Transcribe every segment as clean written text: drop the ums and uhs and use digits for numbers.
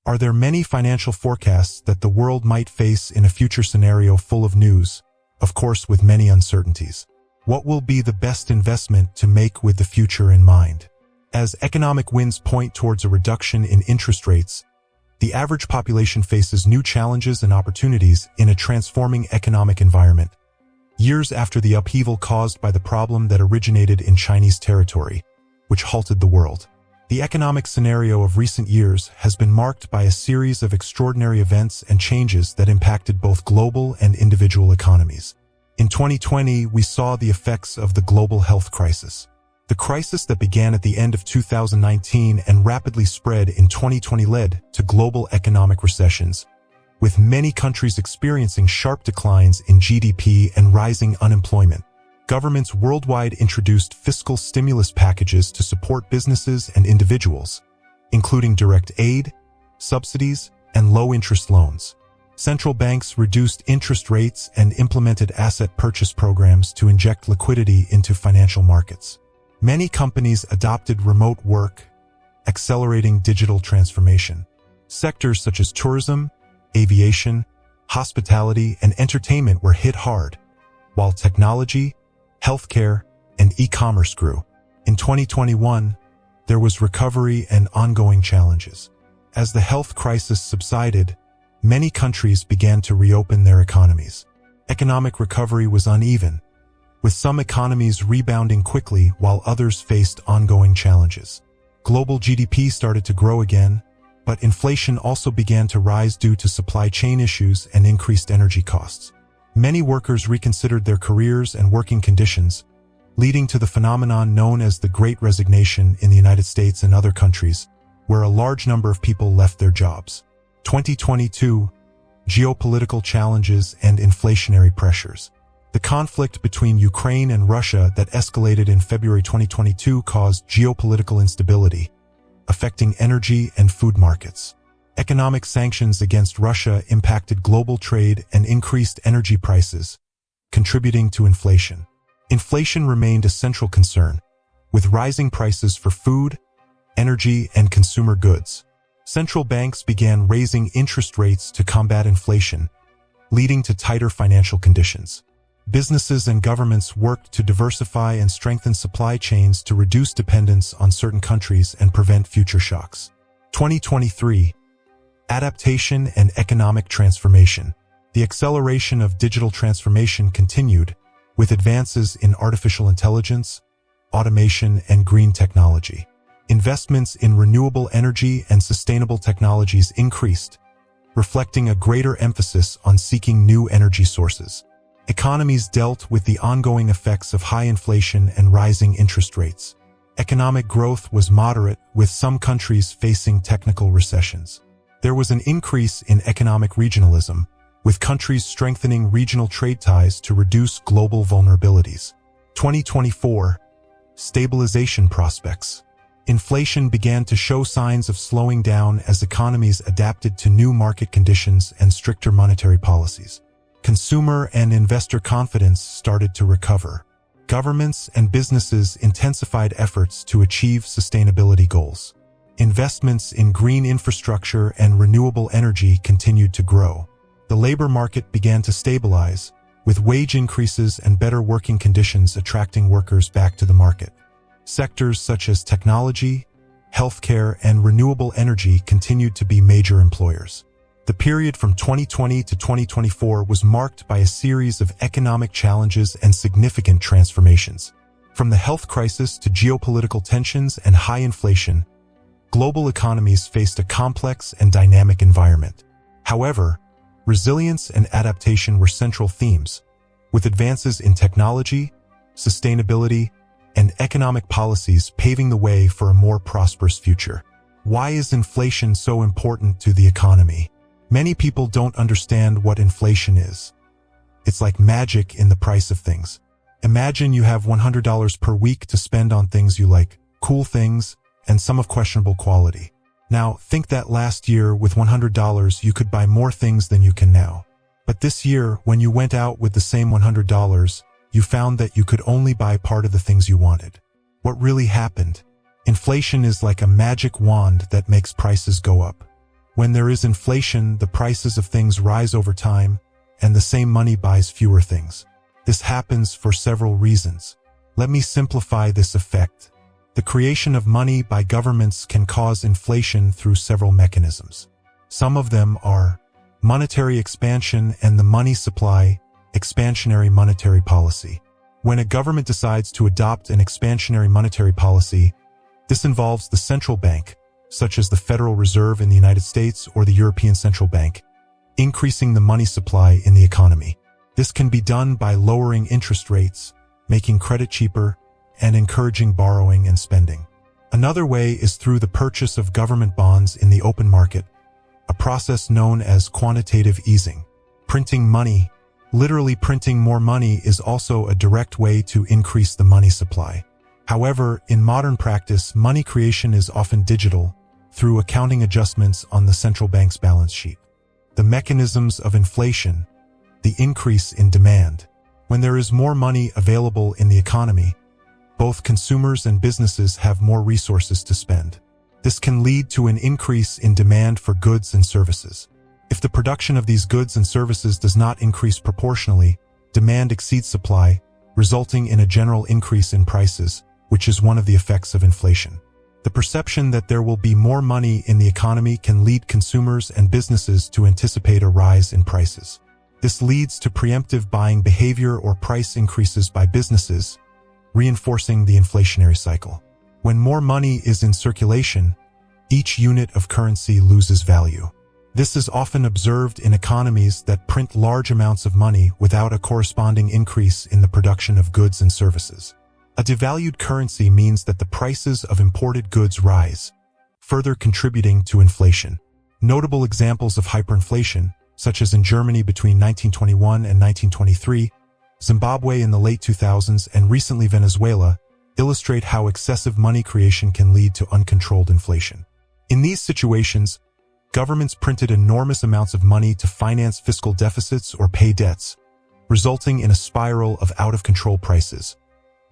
Are there many financial forecasts that the world might face in a future scenario full of news, of course with many uncertainties? What will be the best investment to make with the future in mind? As economic winds point towards a reduction in interest rates, the average population faces new challenges and opportunities in a transforming economic environment. Years after the upheaval caused by the problem that originated in Chinese territory, which halted the world, the economic scenario of recent years has been marked by a series of extraordinary events and changes that impacted both global and individual economies. In 2020, we saw the effects of the global health crisis. The crisis that began at the end of 2019 and rapidly spread in 2020 led to global economic recessions, with many countries experiencing sharp declines in GDP and rising unemployment. Governments worldwide introduced fiscal stimulus packages to support businesses and individuals, including direct aid, subsidies, and low-interest loans. Central banks reduced interest rates and implemented asset purchase programs to inject liquidity into financial markets. Many companies adopted remote work, accelerating digital transformation. Sectors such as tourism, aviation, hospitality, and entertainment were hit hard, while technology, healthcare, and e-commerce grew. In 2021, there was recovery and ongoing challenges. As the health crisis subsided, many countries began to reopen their economies. Economic recovery was uneven, with some economies rebounding quickly while others faced ongoing challenges. Global GDP started to grow again, but inflation also began to rise due to supply chain issues and increased energy costs. Many workers reconsidered their careers and working conditions, leading to the phenomenon known as the Great Resignation in the United States and other countries, where a large number of people left their jobs. 2022, geopolitical challenges and inflationary pressures. The conflict between Ukraine and Russia that escalated in February 2022 caused geopolitical instability, affecting energy and food markets. Economic sanctions against Russia impacted global trade and increased energy prices, contributing to inflation. Inflation remained a central concern, with rising prices for food, energy, and consumer goods. Central banks began raising interest rates to combat inflation, leading to tighter financial conditions. Businesses and governments worked to diversify and strengthen supply chains to reduce dependence on certain countries and prevent future shocks. 2023. Adaptation and economic transformation. The acceleration of digital transformation continued, with advances in artificial intelligence, automation, and green technology. Investments in renewable energy and sustainable technologies increased, reflecting a greater emphasis on seeking new energy sources. Economies dealt with the ongoing effects of high inflation and rising interest rates. Economic growth was moderate, with some countries facing technical recessions. There was an increase in economic regionalism, with countries strengthening regional trade ties to reduce global vulnerabilities. 2024. Stabilization prospects. Inflation began to show signs of slowing down as economies adapted to new market conditions and stricter monetary policies. Consumer and investor confidence started to recover. Governments and businesses intensified efforts to achieve sustainability goals. Investments in green infrastructure and renewable energy continued to grow. The labor market began to stabilize, with wage increases and better working conditions attracting workers back to the market. Sectors such as technology, healthcare, and renewable energy continued to be major employers. The period from 2020 to 2024 was marked by a series of economic challenges and significant transformations. From the health crisis to geopolitical tensions and high inflation, global economies faced a complex and dynamic environment. However, resilience and adaptation were central themes, with advances in technology, sustainability, and economic policies paving the way for a more prosperous future. Why is inflation so important to the economy? Many people don't understand what inflation is. It's like magic in the price of things. Imagine you have $100 per week to spend on things you like, cool things, and some of questionable quality. Now, think that last year with $100 you could buy more things than you can now. But this year, when you went out with the same $100, you found that you could only buy part of the things you wanted. What really happened? Inflation is like a magic wand that makes prices go up. When there is inflation, the prices of things rise over time, and the same money buys fewer things. This happens for several reasons. Let me simplify this effect. The creation of money by governments can cause inflation through several mechanisms. Some of them are monetary expansion and the money supply, expansionary monetary policy. When a government decides to adopt an expansionary monetary policy, this involves the central bank, such as the Federal Reserve in the United States or the European Central Bank, increasing the money supply in the economy. This can be done by lowering interest rates, making credit cheaper, and encouraging borrowing and spending. Another way is through the purchase of government bonds in the open market, a process known as quantitative easing. Printing money, literally printing more money, is also a direct way to increase the money supply. However, in modern practice, money creation is often digital, through accounting adjustments on the central bank's balance sheet. The mechanisms of inflation, the increase in demand. When there is more money available in the economy, both consumers and businesses have more resources to spend. This can lead to an increase in demand for goods and services. If the production of these goods and services does not increase proportionally, demand exceeds supply, resulting in a general increase in prices, which is one of the effects of inflation. The perception that there will be more money in the economy can lead consumers and businesses to anticipate a rise in prices. This leads to preemptive buying behavior or price increases by businesses, reinforcing the inflationary cycle. When more money is in circulation, each unit of currency loses value. This is often observed in economies that print large amounts of money without a corresponding increase in the production of goods and services. A devalued currency means that the prices of imported goods rise, further contributing to inflation. Notable examples of hyperinflation, such as in Germany between 1921 and 1923, Zimbabwe in the late 2000s, and recently Venezuela, illustrate how excessive money creation can lead to uncontrolled inflation. In these situations, governments printed enormous amounts of money to finance fiscal deficits or pay debts, resulting in a spiral of out-of-control prices,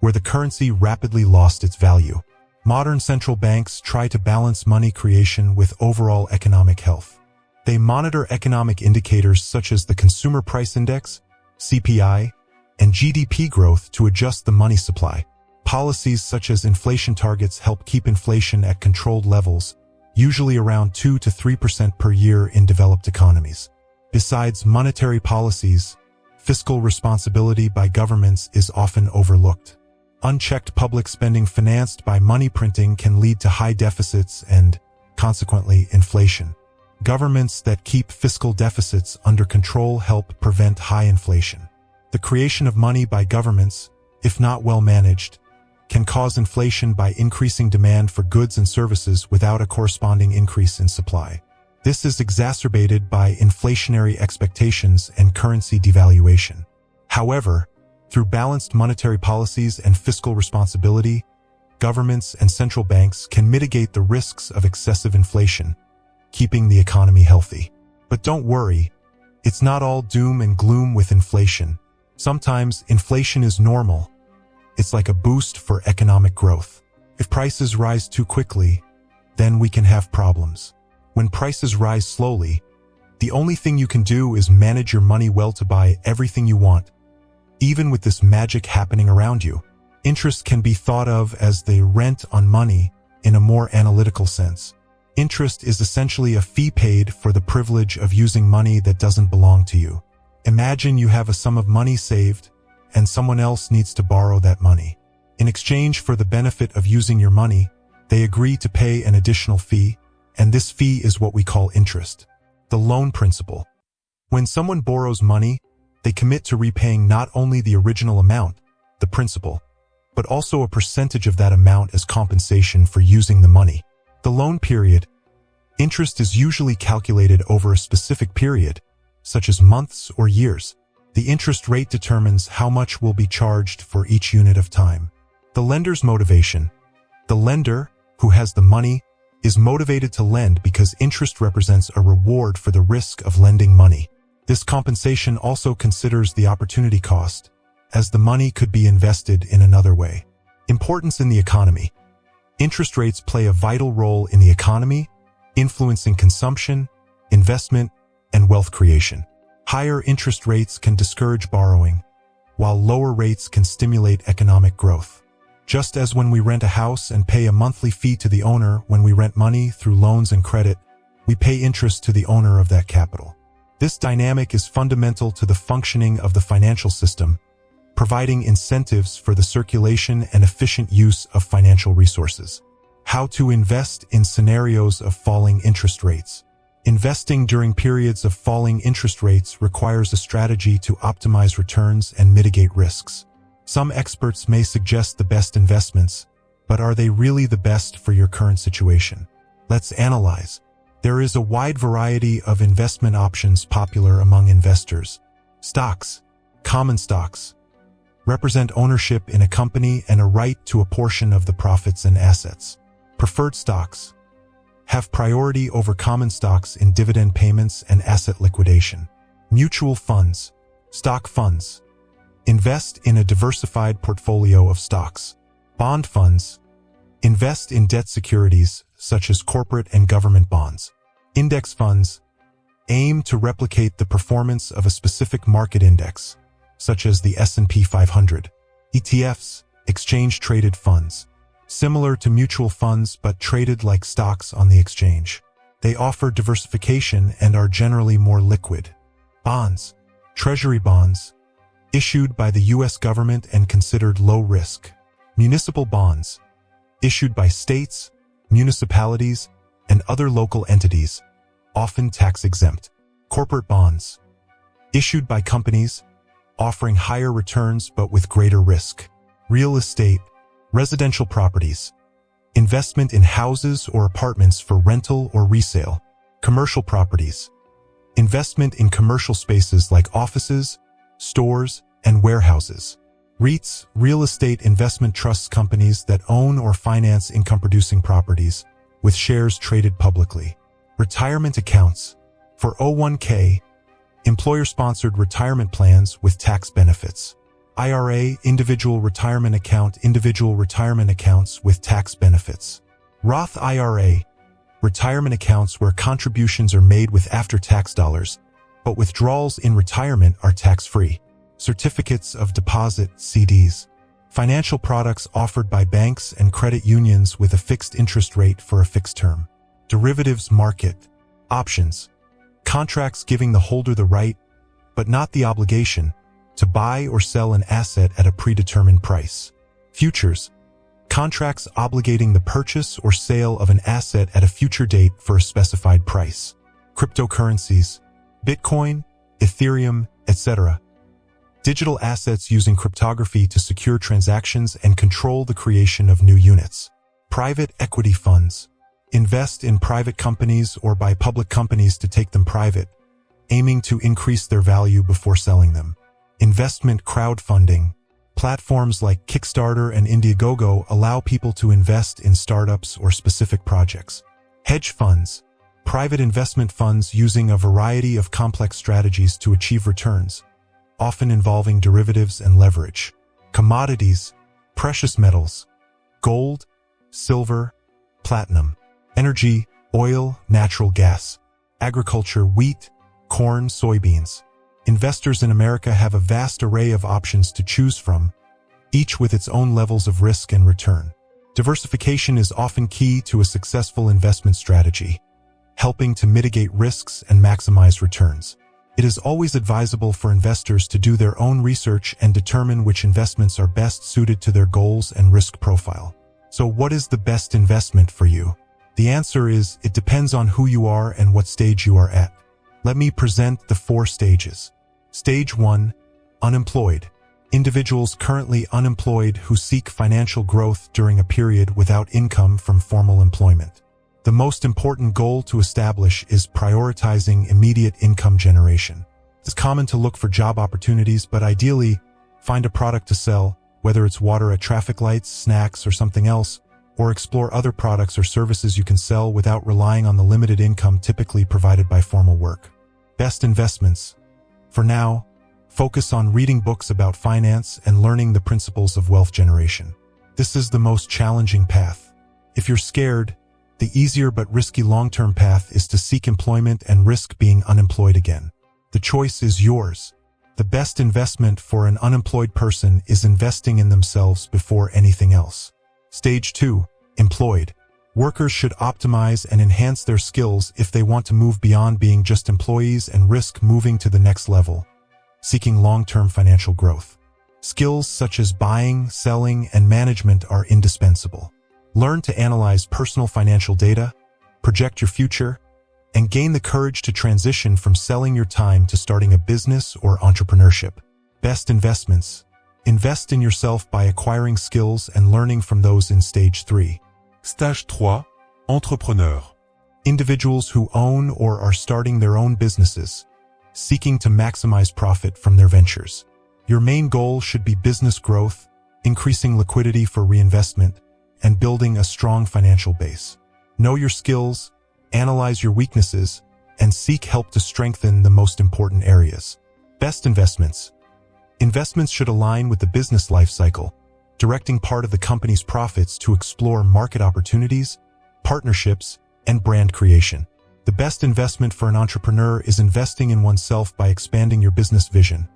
where the currency rapidly lost its value. Modern central banks try to balance money creation with overall economic health. They monitor economic indicators such as the Consumer Price Index, CPI, and GDP growth to adjust the money supply. Policies such as inflation targets help keep inflation at controlled levels, usually around 2 to 3% per year in developed economies. Besides monetary policies, fiscal responsibility by governments is often overlooked. Unchecked public spending financed by money printing can lead to high deficits and, consequently, inflation. Governments that keep fiscal deficits under control help prevent high inflation. The creation of money by governments, if not well managed, can cause inflation by increasing demand for goods and services without a corresponding increase in supply. This is exacerbated by inflationary expectations and currency devaluation. However, through balanced monetary policies and fiscal responsibility, governments and central banks can mitigate the risks of excessive inflation, keeping the economy healthy. But don't worry, it's not all doom and gloom with inflation. Sometimes inflation is normal. It's like a boost for economic growth. If prices rise too quickly, then we can have problems. When prices rise slowly, the only thing you can do is manage your money well to buy everything you want. Even with this magic happening around you, interest can be thought of as the rent on money in a more analytical sense. Interest is essentially a fee paid for the privilege of using money that doesn't belong to you. Imagine you have a sum of money saved, and someone else needs to borrow that money. In exchange for the benefit of using your money, they agree to pay an additional fee, and this fee is what we call interest. The loan principle. When someone borrows money, they commit to repaying not only the original amount, the principal, but also a percentage of that amount as compensation for using the money. The loan period. Interest is usually calculated over a specific period, such as months or years. The interest rate determines how much will be charged for each unit of time. The lender's motivation. The lender, who has the money, is motivated to lend because interest represents a reward for the risk of lending money. This compensation also considers the opportunity cost, as the money could be invested in another way. Importance in the economy. Interest rates play a vital role in the economy, influencing consumption, investment, and wealth creation. Higher interest rates can discourage borrowing, while lower rates can stimulate economic growth. Just as when we rent a house and pay a monthly fee to the owner when we rent money through loans and credit, we pay interest to the owner of that capital. This dynamic is fundamental to the functioning of the financial system, providing incentives for the circulation and efficient use of financial resources. How to invest in scenarios of falling interest rates. Investing during periods of falling interest rates requires a strategy to optimize returns and mitigate risks. Some experts may suggest the best investments, but are they really the best for your current situation? Let's analyze. There is a wide variety of investment options popular among investors. Stocks, common stocks, represent ownership in a company and a right to a portion of the profits and assets. Preferred stocks have priority over common stocks in dividend payments and asset liquidation. Mutual funds, stock funds, invest in a diversified portfolio of stocks. Bond funds invest in debt securities such as corporate and government bonds. Index funds aim to replicate the performance of a specific market index, such as the S&P 500. ETFs, exchange-traded funds, similar to mutual funds but traded like stocks on the exchange. They offer diversification and are generally more liquid. Bonds, treasury bonds, issued by the U.S. government and considered low risk. Municipal bonds, issued by states, municipalities, and other local entities, often tax-exempt. Corporate bonds, issued by companies, offering higher returns but with greater risk. Real estate, residential properties, investment in houses or apartments for rental or resale. Commercial properties, investment in commercial spaces like offices, stores, and warehouses. REITs, real estate investment trusts, companies that own or finance income-producing properties, with shares traded publicly. Retirement accounts, for 401k, employer-sponsored retirement plans with tax benefits. IRA, individual retirement account, individual retirement accounts with tax benefits. Roth IRA, retirement accounts where contributions are made with after-tax dollars, but withdrawals in retirement are tax-free. Certificates of deposit, CDs. Financial products offered by banks and credit unions with a fixed interest rate for a fixed term. Derivatives market. Options. Contracts giving the holder the right, but not the obligation, to buy or sell an asset at a predetermined price. Futures. Contracts obligating the purchase or sale of an asset at a future date for a specified price. Cryptocurrencies. Bitcoin, Ethereum, etc. Digital assets using cryptography to secure transactions and control the creation of new units. Private equity funds. Invest in private companies or buy public companies to take them private, aiming to increase their value before selling them. Investment crowdfunding. Platforms like Kickstarter and Indiegogo allow people to invest in startups or specific projects. Hedge funds. Private investment funds using a variety of complex strategies to achieve returns, often involving derivatives and leverage. Commodities. Precious metals. Gold, silver, platinum. Energy, oil, natural gas. Agriculture, wheat, corn, soybeans. Investors in America have a vast array of options to choose from, each with its own levels of risk and return. Diversification is often key to a successful investment strategy, helping to mitigate risks and maximize returns. It is always advisable for investors to do their own research and determine which investments are best suited to their goals and risk profile. So what is the best investment for you? The answer is, it depends on who you are and what stage you are at. Let me present the 4 stages. Stage 1. Unemployed. Individuals currently unemployed who seek financial growth during a period without income from formal employment. The most important goal to establish is prioritizing immediate income generation. It's common to look for job opportunities, but ideally, find a product to sell, whether it's water at traffic lights, snacks, or something else, or explore other products or services you can sell without relying on the limited income typically provided by formal work. Best investments. For now, focus on reading books about finance and learning the principles of wealth generation. This is the most challenging path. If you're scared, The easier but risky long-term path is to seek employment and risk being unemployed again. The choice is yours. The best investment for an unemployed person is investing in themselves before anything else. Stage 2. Employed. Workers should optimize and enhance their skills if they want to move beyond being just employees and risk moving to the next level. Seeking long-term financial growth. Skills such as buying, selling, and management are indispensable. Learn to analyze personal financial data, project your future, and gain the courage to transition from selling your time to starting a business or entrepreneurship. Best investments. Invest in yourself by acquiring skills and learning from those in Stage 3. Stage 3. Entrepreneur. Individuals who own or are starting their own businesses, seeking to maximize profit from their ventures. Your main goal should be business growth, increasing liquidity for reinvestment, and building a strong financial base. Know your skills, analyze your weaknesses, and seek help to strengthen the most important areas. Best investments. Investments should align with the business life cycle, directing part of the company's profits to explore market opportunities, partnerships, and brand creation. The best investment for an entrepreneur is investing in oneself by expanding your business vision,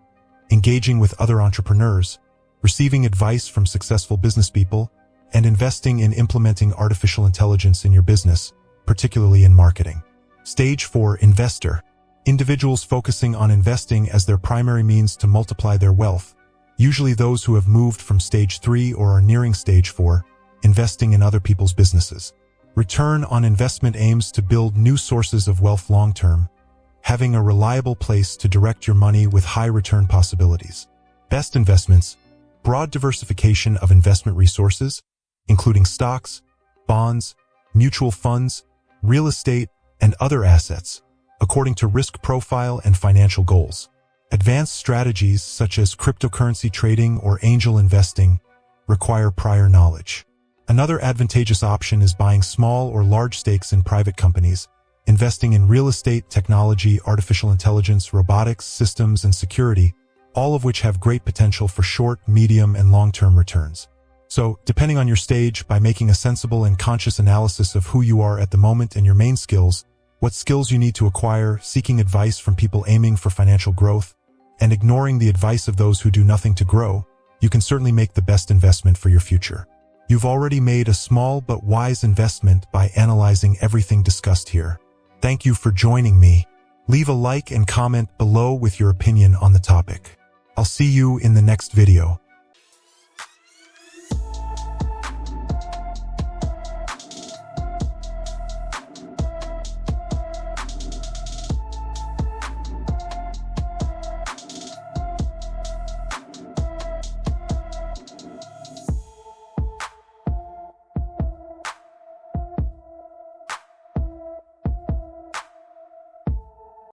engaging with other entrepreneurs, receiving advice from successful business people, and investing in implementing artificial intelligence in your business, particularly in marketing. Stage 4. Investor. Individuals focusing on investing as their primary means to multiply their wealth, usually those who have moved from Stage 3 or are nearing Stage 4, investing in other people's businesses. Return on investment aims to build new sources of wealth long-term, having a reliable place to direct your money with high return possibilities. Best investments. Broad diversification of investment resources, including stocks, bonds, mutual funds, real estate, and other assets, according to risk profile and financial goals. Advanced strategies such as cryptocurrency trading or angel investing require prior knowledge. Another advantageous option is buying small or large stakes in private companies, investing in real estate, technology, artificial intelligence, robotics, systems, and security, all of which have great potential for short, medium, and long-term returns. So, depending on your stage, by making a sensible and conscious analysis of who you are at the moment and your main skills, what skills you need to acquire, seeking advice from people aiming for financial growth, and ignoring the advice of those who do nothing to grow, you can certainly make the best investment for your future. You've already made a small but wise investment by analyzing everything discussed here. Thank you for joining me. Leave a like and comment below with your opinion on the topic. I'll see you in the next video.